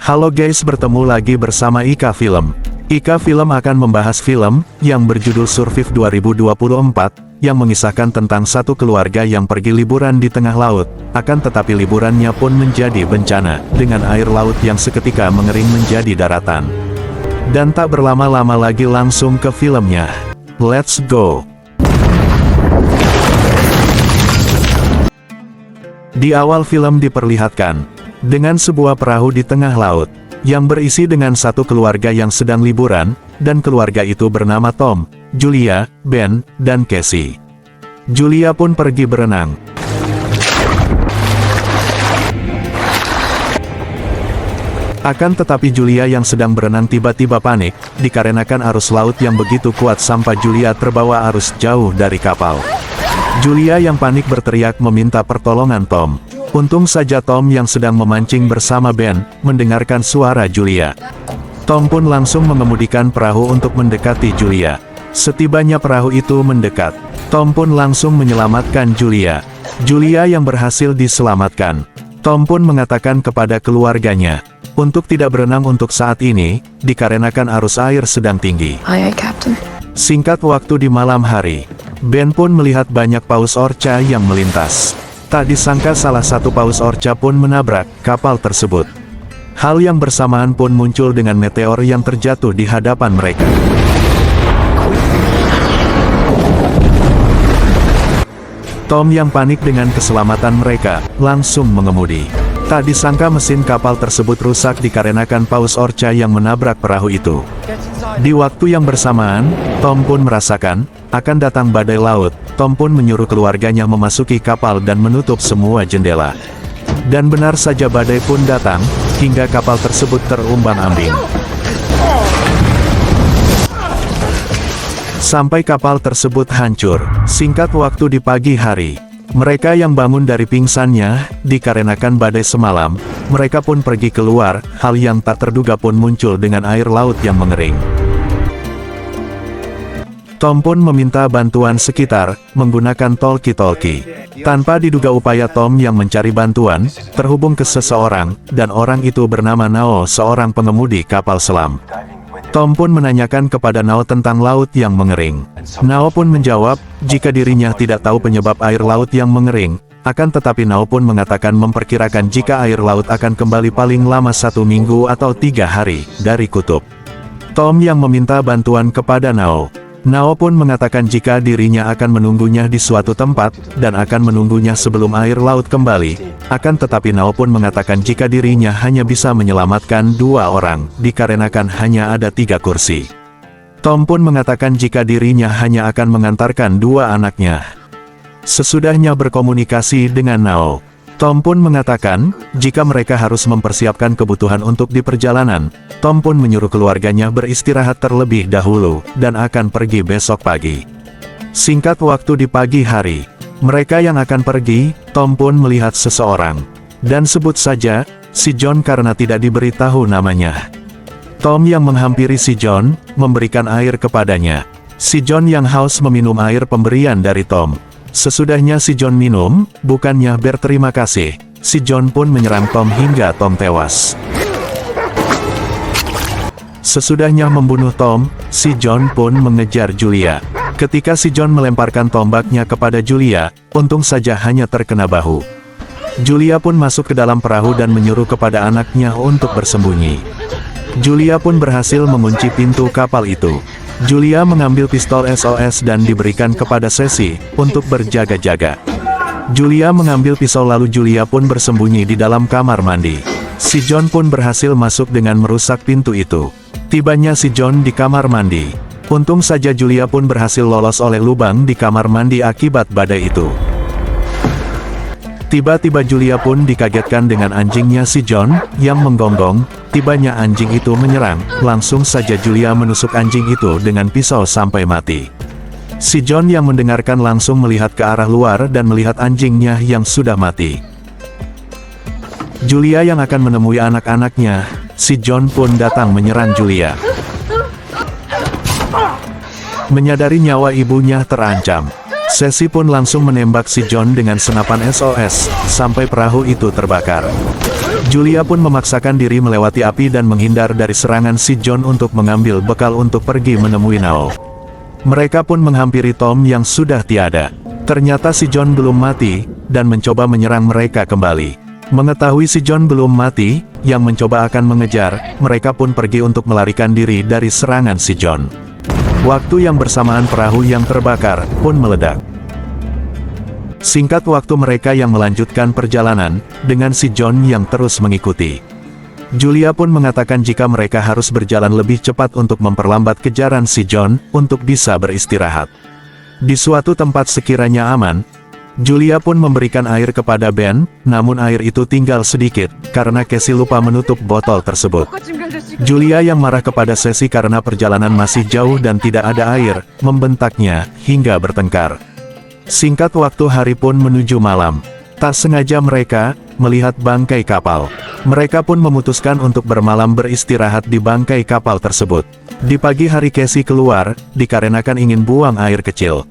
Halo guys, bertemu lagi bersama Ika Film. Ika Film akan membahas film yang berjudul Survive 2024, yang mengisahkan tentang satu keluarga yang pergi liburan di tengah laut, akan tetapi liburannya pun menjadi bencana, dengan air laut yang seketika mengering menjadi daratan. Dan tak berlama-lama lagi langsung ke filmnya. Let's go! Di awal film diperlihatkan, dengan sebuah perahu di tengah laut, yang berisi dengan satu keluarga yang sedang liburan, dan keluarga itu bernama Tom, Julia, Ben, dan Casey. Julia pun pergi berenang. Akan tetapi Julia yang sedang berenang tiba-tiba panik, dikarenakan arus laut yang begitu kuat sampai Julia terbawa arus jauh dari kapal. Julia yang panik berteriak meminta pertolongan Tom. Untung saja Tom yang sedang memancing bersama Ben, mendengarkan suara Julia. Tom pun langsung mengemudikan perahu untuk mendekati Julia. Setibanya perahu itu mendekat, Tom pun langsung menyelamatkan Julia. Julia yang berhasil diselamatkan. Tom pun mengatakan kepada keluarganya, untuk tidak berenang untuk saat ini, dikarenakan arus air sedang tinggi. Aye, Captain. Singkat waktu di malam hari, Ben pun melihat banyak paus orca yang melintas. Tak disangka salah satu paus orca pun menabrak kapal tersebut. Hal yang bersamaan pun muncul dengan meteor yang terjatuh di hadapan mereka. Tom yang panik dengan keselamatan mereka, langsung mengemudi. Tak disangka mesin kapal tersebut rusak dikarenakan paus orca yang menabrak perahu itu. Di waktu yang bersamaan, Tom pun merasakan, akan datang badai laut. Tom pun menyuruh keluarganya memasuki kapal dan menutup semua jendela. Dan benar saja badai pun datang, hingga kapal tersebut terumbang-ambing. Sampai kapal tersebut hancur. Singkat waktu di pagi hari, mereka yang bangun dari pingsannya, dikarenakan badai semalam, mereka pun pergi keluar, hal yang tak terduga pun muncul dengan air laut yang mengering. Tom pun meminta bantuan sekitar, menggunakan talkie-talkie. Tanpa diduga upaya Tom yang mencari bantuan, terhubung ke seseorang, dan orang itu bernama Nao, seorang pengemudi kapal selam. Tom pun menanyakan kepada Nao tentang laut yang mengering. Nao pun menjawab, jika dirinya tidak tahu penyebab air laut yang mengering, akan tetapi Nao pun mengatakan memperkirakan jika air laut akan kembali paling lama 1 minggu atau 3 hari, dari kutub. Tom yang meminta bantuan kepada Nao. Nao pun mengatakan jika dirinya akan menunggunya di suatu tempat, dan akan menunggunya sebelum air laut kembali. Akan tetapi Nao pun mengatakan jika dirinya hanya bisa menyelamatkan 2 orang, dikarenakan hanya ada 3 kursi. Tom pun mengatakan jika dirinya hanya akan mengantarkan 2 anaknya. Sesudahnya berkomunikasi dengan Nao, Tom pun mengatakan, jika mereka harus mempersiapkan kebutuhan untuk di perjalanan, Tom pun menyuruh keluarganya beristirahat terlebih dahulu, dan akan pergi besok pagi. Singkat waktu di pagi hari, mereka yang akan pergi, Tom pun melihat seseorang. Dan sebut saja, si John karena tidak diberitahu namanya. Tom yang menghampiri si John, memberikan air kepadanya. Si John yang haus meminum air pemberian dari Tom. Sesudahnya si John minum, bukannya berterima kasih, si John pun menyerang Tom hingga Tom tewas. Sesudahnya membunuh Tom, si John pun mengejar Julia. Ketika si John melemparkan tombaknya kepada Julia, untung saja hanya terkena bahu. Julia pun masuk ke dalam perahu dan menyuruh kepada anaknya untuk bersembunyi. Julia pun berhasil mengunci pintu kapal itu. Julia mengambil pistol SOS dan diberikan kepada Casey untuk berjaga-jaga. Julia mengambil pisau lalu Julia pun bersembunyi di dalam kamar mandi. Si John pun berhasil masuk dengan merusak pintu itu. Tibanya si John di kamar mandi. Untung saja Julia pun berhasil lolos oleh lubang di kamar mandi akibat badai itu. Tiba-tiba Julia pun dikagetkan dengan anjingnya si John, yang menggonggong. Tibanya anjing itu menyerang, langsung saja Julia menusuk anjing itu dengan pisau sampai mati. Si John yang mendengarkan langsung melihat ke arah luar dan melihat anjingnya yang sudah mati. Julia yang akan menemui anak-anaknya, si John pun datang menyerang Julia. Menyadari nyawa ibunya terancam, Casey pun langsung menembak si John dengan senapan SOS, sampai perahu itu terbakar. Julia pun memaksakan diri melewati api dan menghindar dari serangan si John untuk mengambil bekal untuk pergi menemui Nao. Mereka pun menghampiri Tom yang sudah tiada. Ternyata si John belum mati, dan mencoba menyerang mereka kembali. Mengetahui si John belum mati, yang mencoba akan mengejar, mereka pun pergi untuk melarikan diri dari serangan si John. Waktu yang bersamaan perahu yang terbakar pun meledak. Singkat waktu mereka yang melanjutkan perjalanan, dengan si John yang terus mengikuti. Julia pun mengatakan jika mereka harus berjalan lebih cepat untuk memperlambat kejaran si John, untuk bisa beristirahat. Di suatu tempat sekiranya aman, Julia pun memberikan air kepada Ben, namun air itu tinggal sedikit, karena Casey lupa menutup botol tersebut. Julia yang marah kepada Casey karena perjalanan masih jauh dan tidak ada air, membentaknya, hingga bertengkar. Singkat waktu hari pun menuju malam. Tak sengaja mereka melihat bangkai kapal. Mereka pun memutuskan untuk bermalam beristirahat di bangkai kapal tersebut. Di pagi hari Casey keluar, dikarenakan ingin buang air kecil.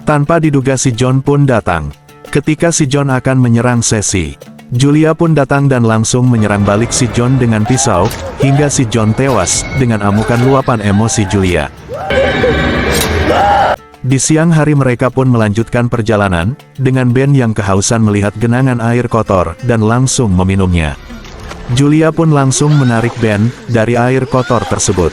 Tanpa diduga si John pun datang. Ketika si John akan menyerang Casey, Julia pun datang dan langsung menyerang balik si John dengan pisau, hingga si John tewas dengan amukan luapan emosi Julia. Di siang hari mereka pun melanjutkan perjalanan, dengan Ben yang kehausan melihat genangan air kotor, dan langsung meminumnya. Julia pun langsung menarik Ben dari air kotor tersebut.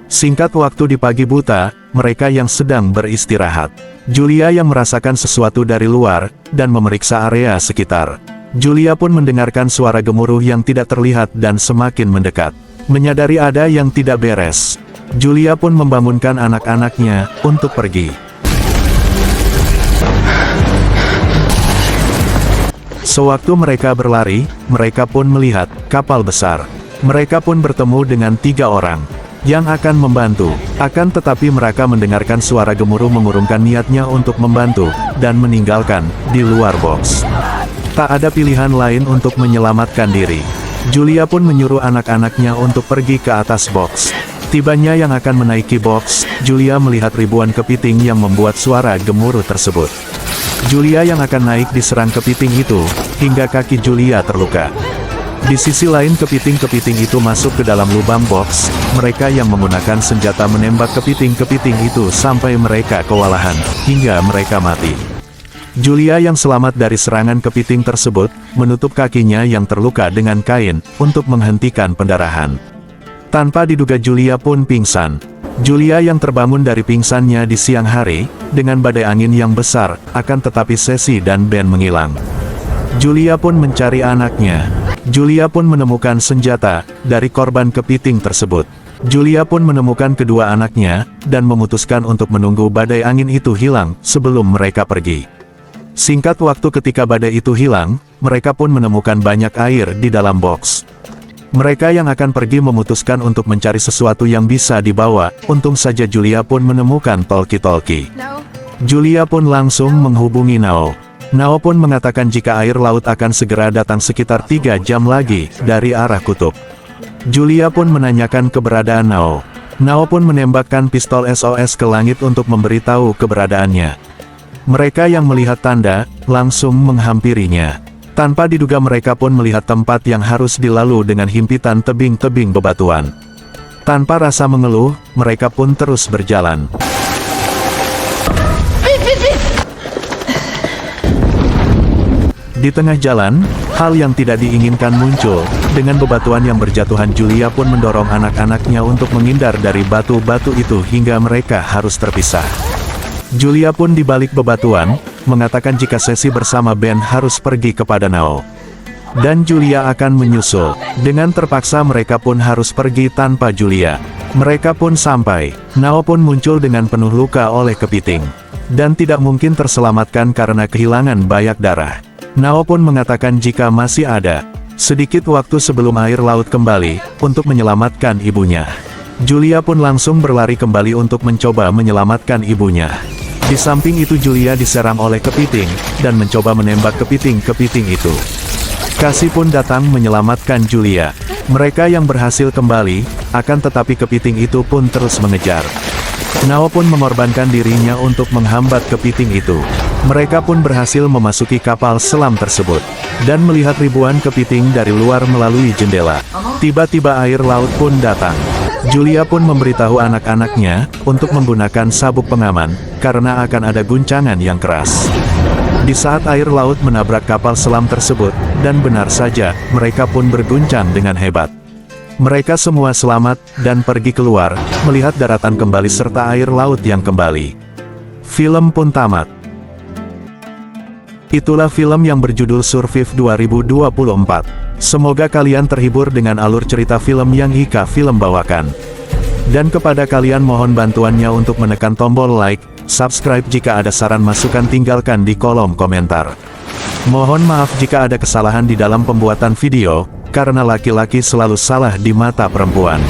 Singkat waktu di pagi buta, mereka yang sedang beristirahat. Julia yang merasakan sesuatu dari luar, dan memeriksa area sekitar. Julia pun mendengarkan suara gemuruh yang tidak terlihat dan semakin mendekat. Menyadari ada yang tidak beres, Julia pun membangunkan anak-anaknya untuk pergi. Sewaktu mereka berlari, mereka pun melihat kapal besar. Mereka pun bertemu dengan 3 orang yang akan membantu. Akan tetapi mereka mendengarkan suara gemuruh mengurungkan niatnya untuk membantu, dan meninggalkan di luar box. Tak ada pilihan lain untuk menyelamatkan diri. Julia pun menyuruh anak-anaknya untuk pergi ke atas box. Tibanya yang akan menaiki box, Julia melihat ribuan kepiting yang membuat suara gemuruh tersebut. Julia yang akan naik diserang kepiting itu, hingga kaki Julia terluka. Di sisi lain kepiting-kepiting itu masuk ke dalam lubang box, mereka yang menggunakan senjata menembak kepiting-kepiting itu sampai mereka kewalahan, hingga mereka mati. Julia yang selamat dari serangan kepiting tersebut, menutup kakinya yang terluka dengan kain, untuk menghentikan pendarahan. Tanpa diduga Julia pun pingsan. Julia yang terbangun dari pingsannya di siang hari, dengan badai angin yang besar, akan tetapi Casey dan Ben menghilang. Julia pun mencari anaknya. Julia pun menemukan senjata dari korban kepiting tersebut. Julia pun menemukan kedua anaknya, dan memutuskan untuk menunggu badai angin itu hilang, sebelum mereka pergi. Singkat waktu ketika badai itu hilang, mereka pun menemukan banyak air di dalam box. Mereka yang akan pergi memutuskan untuk mencari sesuatu yang bisa dibawa. Untung saja Julia pun menemukan talkie-talkie. Julia pun langsung menghubungi Nao. Nao pun mengatakan jika air laut akan segera datang sekitar 3 jam lagi dari arah kutub. Julia pun menanyakan keberadaan Nao. Nao pun menembakkan pistol SOS ke langit untuk memberitahu keberadaannya. Mereka yang melihat tanda, langsung menghampirinya. Tanpa diduga mereka pun melihat tempat yang harus dilalui dengan himpitan tebing-tebing bebatuan. Tanpa rasa mengeluh, mereka pun terus berjalan. Di tengah jalan, hal yang tidak diinginkan muncul. Dengan bebatuan yang berjatuhan, Julia pun mendorong anak-anaknya untuk menghindar dari batu-batu itu hingga mereka harus terpisah. Julia pun di balik bebatuan, mengatakan jika Casey bersama Ben harus pergi kepada Nao. Dan Julia akan menyusul. Dengan terpaksa mereka pun harus pergi tanpa Julia. Mereka pun sampai. Nao pun muncul dengan penuh luka oleh kepiting. Dan tidak mungkin terselamatkan karena kehilangan banyak darah. Nao pun mengatakan jika masih ada sedikit waktu sebelum air laut kembali, untuk menyelamatkan ibunya. Julia pun langsung berlari kembali untuk mencoba menyelamatkan ibunya. Di samping itu Julia diserang oleh kepiting, dan mencoba menembak kepiting-kepiting itu. Casey pun datang menyelamatkan Julia. Mereka yang berhasil kembali, akan tetapi kepiting itu pun terus mengejar. Nao pun mengorbankan dirinya untuk menghambat kepiting itu. Mereka pun berhasil memasuki kapal selam tersebut, dan melihat ribuan kepiting dari luar melalui jendela. Tiba-tiba air laut pun datang. Julia pun memberitahu anak-anaknya untuk menggunakan sabuk pengaman, karena akan ada guncangan yang keras. Di saat air laut menabrak kapal selam tersebut, dan benar saja, mereka pun berguncang dengan hebat. Mereka semua selamat, dan pergi keluar, melihat daratan kembali serta air laut yang kembali. Film pun tamat. Itulah film yang berjudul Survive 2024. Semoga kalian terhibur dengan alur cerita film yang Ika Film bawakan. Dan kepada kalian mohon bantuannya untuk menekan tombol like, subscribe jika ada saran masukan tinggalkan di kolom komentar. Mohon maaf jika ada kesalahan di dalam pembuatan video, karena laki-laki selalu salah di mata perempuan.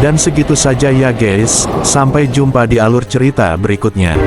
Dan segitu saja ya guys, sampai jumpa di alur cerita berikutnya.